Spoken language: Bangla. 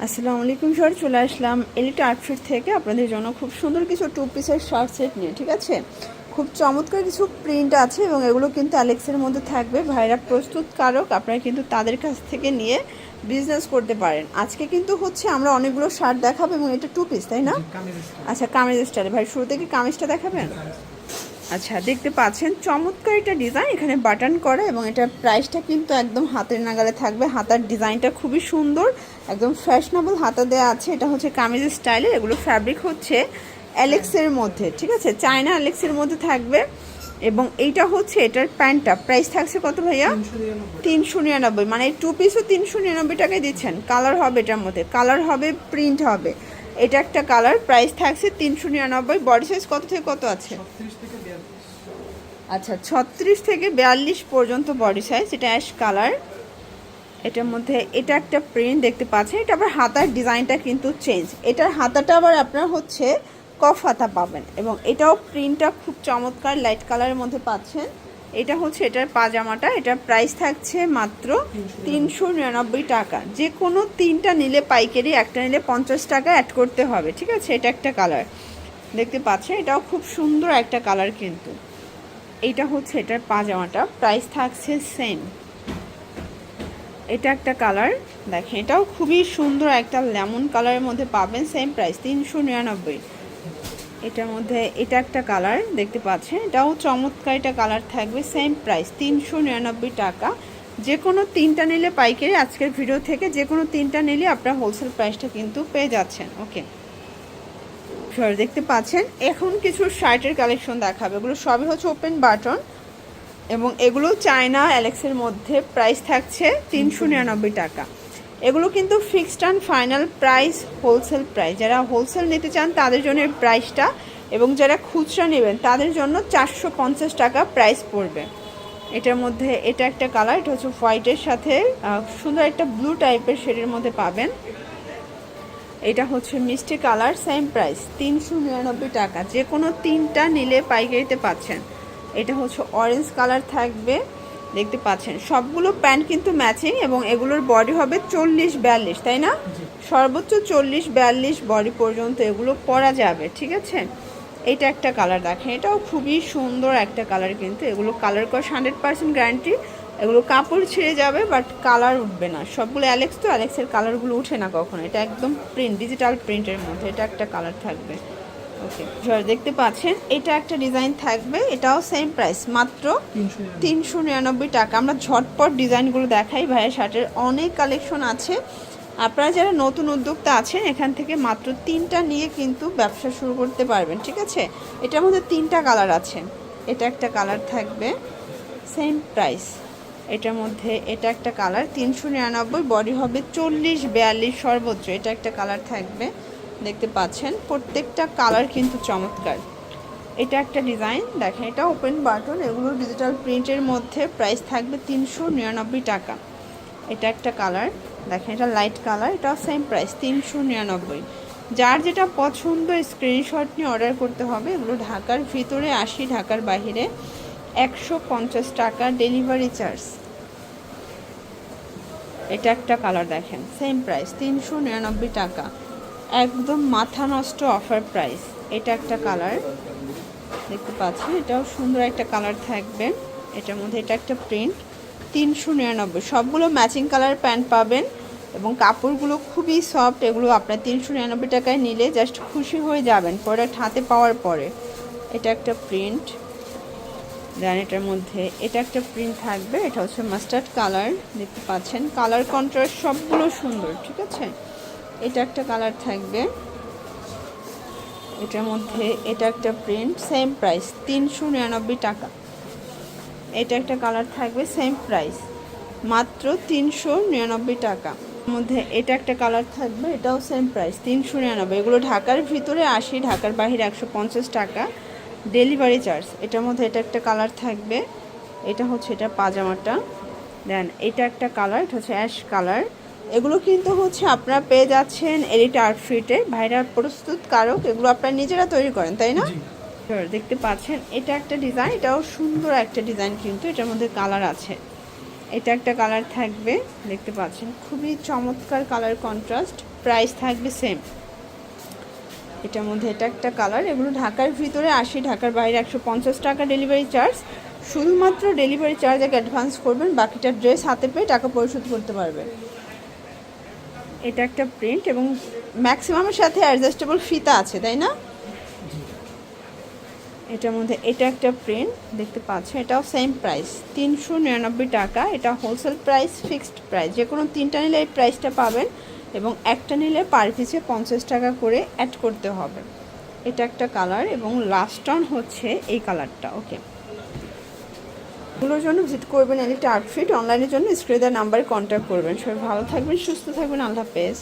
আসসালামু আলাইকুম স্যার, চলে আসলাম এলিট আউটফিট থেকে আপনাদের জন্য খুব সুন্দর কিছু টু পিসের শার্ট সেট নিয়ে। ঠিক আছে, খুব চমৎকার কিছু প্রিন্ট আছে এবং এগুলো কিন্তু অ্যালেক্সের মধ্যে থাকবে। ভাইরা প্রস্তুতকারক, আপনারা কিন্তু তাদের কাছ থেকে নিয়ে বিজনেস করতে পারেন। আজকে কিন্তু হচ্ছে আমরা অনেকগুলো শার্ট দেখাবো এবং এটা টু পিস, তাই না? আচ্ছা, কামিজ স্টাইলে। ভাই শুরু থেকে কামিজটা দেখাবেন। আচ্ছা, দেখতে পাচ্ছেন চমৎকার এটা ডিজাইন, এখানে বাটন করা এবং এটার প্রাইসটা কিন্তু একদম হাতের নাগালে থাকবে। হাতার ডিজাইনটা খুবই সুন্দর, একদম ফ্যাশনেবল হাতা দেওয়া আছে। এটা হচ্ছে কামিজ স্টাইলের, এগুলো ফ্যাব্রিক হচ্ছে অ্যালেক্সের মধ্যে। ঠিক আছে, চায়না অ্যালেক্সের মধ্যে থাকবে। এবং এইটা হচ্ছে এটার প্যান্টটা প্রাইস থাকছে কত ভাইয়া? 399। মানে এই টু পিসও 399 টাকায় দিচ্ছেন। কালার হবে এটার মধ্যে, কালার হবে, প্রিন্ট হবে। এটা একটা কালার, প্রাইস থাকছে 399। বডি সাইজ কত থেকে কত আছে? আচ্ছা, 36 থেকে 42 পর্যন্ত বডি সাইজ। এটা অ্যাশ কালার, এটার মধ্যে এটা একটা প্রিন্ট দেখতে পাচ্ছেন। এটা আবার হাতার ডিজাইনটা কিন্তু চেঞ্জ, এটার হাতাটা আবার আপনার হচ্ছে কফ হাতা পাবেন এবং এটাও প্রিন্টটা খুব চমৎকার লাইট কালারের মধ্যে পাচ্ছেন। এটা হচ্ছে এটার পাজামাটা, এটার প্রাইস থাকছে মাত্র 399 টাকা। যে কোনো তিনটা নিলে পাইকারি, একটা নিলে 50 টাকা অ্যাড করতে হবে। ঠিক আছে, এটা একটা কালার দেখতে পাচ্ছেন, এটাও খুব সুন্দর একটা কালার কিন্তু। এইটা হচ্ছে এটার পাজামাটা, প্রাইস থাকছে সেম। এটা একটা কালার দেখেন, এটাও খুবই সুন্দর একটা লেমন কালারের মধ্যে পাবেন, সেম প্রাইস 399। এটার মধ্যে এটা একটা কালার দেখতে পাচ্ছেন, এটাও চমৎকার একটা কালার থাকবে, সেম প্রাইস 399 টাকা। যে কোনো তিনটা নিলে পাইকারি, আজকের ভিডিও থেকে যে কোনো তিনটা নিলে আপনার হোলসেল প্রাইসটা কিন্তু পেয়ে যাচ্ছেন। ওকে, দেখতে পাচ্ছেন এখন কিছু শার্টের কালেকশন দেখাবে। এগুলো সবই হচ্ছে ওপেন বাটন এবং এগুলো চায়না অ্যালেক্সের মধ্যে, প্রাইস থাকছে 399 টাকা। এগুলো কিন্তু fixed and final price, wholesale price. যারা হোলসেল নিতে চান তাদের জন্য প্রাইসটা, এবং যারা খুচরা নেবেন তাদের জন্য 450 টাকা প্রাইস পড়বে। এটার মধ্যে এটা একটা কালার, এটা হচ্ছে হোয়াইটের সাথে সুন্দর একটা ব্লু টাইপের শেডের মধ্যে পাবেন। এটা হচ্ছে মিষ্টি কালার, সেম প্রাইস 399 টাকা। যে কোনো তিনটা নিলে পাইকারিতে পাচ্ছেন। এটা হচ্ছে অরেঞ্জ কালার থাকবে, দেখতে পাচ্ছেন সবগুলো প্যান্ট কিন্তু ম্যাচিং এবং এগুলোর বডি হবে 40-42, তাই না? সর্বোচ্চ 40-42 বডি পর্যন্ত এগুলো পরা যাবে। ঠিক আছে, এটা একটা কালার দেখেন, এটাও খুবই সুন্দর একটা কালার কিন্তু। এগুলো কালার কস 100% গ্যারান্টি। এগুলো কাপড় ছিঁড়ে যাবে বাট কালার উঠবে না। সবগুলো অ্যালেক্স তো, অ্যালেক্সের কালারগুলো উঠে না কখনো। এটা একদম প্রিন্ট, ডিজিটাল প্রিন্টের মধ্যে এটা একটা কালার থাকবে। ওকে, দেখতে পাচ্ছেন এটা একটা ডিজাইন থাকবে, এটাও সেম প্রাইস মাত্র 399 টাকা। আমরা ঝটপট ডিজাইনগুলো দেখাই, ভাইয়ের শার্টের অনেক কালেকশন আছে। আপনারা যারা নতুন উদ্যোক্তা আছেন এখান থেকে মাত্র তিনটা নিয়ে কিন্তু ব্যবসা শুরু করতে পারবেন। ঠিক আছে, এটার মধ্যে তিনটা কালার আছে। এটা একটা কালার থাকবে, সেম প্রাইস। এটার মধ্যে এটা একটা কালার 399, বডি হবে 40-42 সর্বোচ্চ। এটা একটা কালার থাকবে, দেখতে পাচ্ছেন প্রত্যেকটা কালার কিন্তু চমৎকার। এটা একটা ডিজাইন দেখেন, এটা ওপেন বাটন, এগুলো ডিজিটাল প্রিন্টের মধ্যে, প্রাইস থাকবে 399 টাকা। এটা একটা কালার দেখেন, এটা লাইট কালার, এটা সেম প্রাইস 399। যার যেটা পছন্দ স্ক্রিনশট নিয়ে অর্ডার করতে হবে। এগুলো ঢাকার ভিতরে 80, ঢাকার বাইরে 150 টাকা ডেলিভারি চার্জ। এটা একটা কালার দেখেন, সেম প্রাইস 399 টাকা, একদম মাথা নষ্ট অফার প্রাইস। এটা একটা কালার দেখতে পাচ্ছেন, এটাও সুন্দর একটা কালার থাকবে। এটার মধ্যে এটা একটা প্রিন্ট 399। সবগুলো ম্যাচিং কালার প্যান্ট পাবেন এবং কাপড়গুলো খুবই সফট। এগুলো আপনার 399 টাকায় নিলে জাস্ট খুশি হয়ে যাবেন প্রোডাক্ট হাতে পাওয়ার পরে। এটা একটা প্রিন্ট দেন, এটার মধ্যে এটা একটা প্রিন্ট থাকবে, এটা হচ্ছে মাস্টার্ড কালার, দেখতে পাচ্ছেন কালার কন্ট্রাস্ট সবগুলো সুন্দর। ঠিক আছে, এটা একটা কালার থাকবে, এটার মধ্যে এটা একটা প্রিন্ট, সেম প্রাইস 399 টাকা। এটা একটা কালার থাকবে, সেম প্রাইস মাত্র 399 টাকা। মধ্যে এটা একটা কালার থাকবে, এটাও সেম প্রাইস 399। এগুলো ঢাকার ভিতরে 80, ঢাকার বাইরে 150 টাকা ডেলিভারি চার্জ। এটার মধ্যে এটা একটা কালার থাকবে, এটা হচ্ছে এটা পাজামাটা। দেন এটা একটা কালার, এটা হচ্ছে অ্যাশ কালার। এগুলো কিন্তু হচ্ছে আপনারা পেয়ে যাচ্ছেন এলিট আউটফিটে, ভাইরা প্রস্তুতকারক। এগুলো আপনারা নিজেরা তৈরি করেন, তাই না? দেখতে পাচ্ছেন এটা একটা ডিজাইন, এটাও সুন্দর একটা ডিজাইন কিন্তু। এটার মধ্যে কালার আছে, এটা একটা কালার থাকবে, দেখতে পাচ্ছেন খুবই চমৎকার কালার কন্ট্রাস্ট। প্রাইস থাকবে সেম। এটার মধ্যে এটা একটা কালার, এগুলো ঢাকার ভিতরে 80, ঢাকার বাইরে 150 টাকা ডেলিভারি চার্জ। শুধুমাত্র ডেলিভারি চার্জ আগে অ্যাডভান্স করবেন, বাকিটা ড্রেস হাতে পেয়ে টাকা পরিশোধ করতে পারবে। এটা একটা প্রিন্ট এবং ম্যাক্সিমামের সাথে অ্যাডজাস্টেবল ফিতা আছে, তাই না? এটার মধ্যে এটা একটা প্রিন্ট দেখতে পাচ্ছেন, এটাও সেম প্রাইস 399 টাকা। এটা হোলসেল প্রাইস, ফিক্সড প্রাইস। যে কোনো 3টা নিলে এই প্রাইসটা পাবেন এবং একটা নিলে পার পিসে 50 টাকা করে অ্যাড করতে হবে। এটা একটা কালার এবং লাস্ট অন হচ্ছে এই কালারটা। ওকে, এগুলোর জন্য ভিজিট করবেন এলিট আউটফিট। অনলাইনের জন্য স্ক্রিনে দেওয়া নাম্বারে কন্ট্যাক্ট করবেন। সবাই ভালো থাকবেন, সুস্থ থাকবেন, আল্লাহ হাফেজ।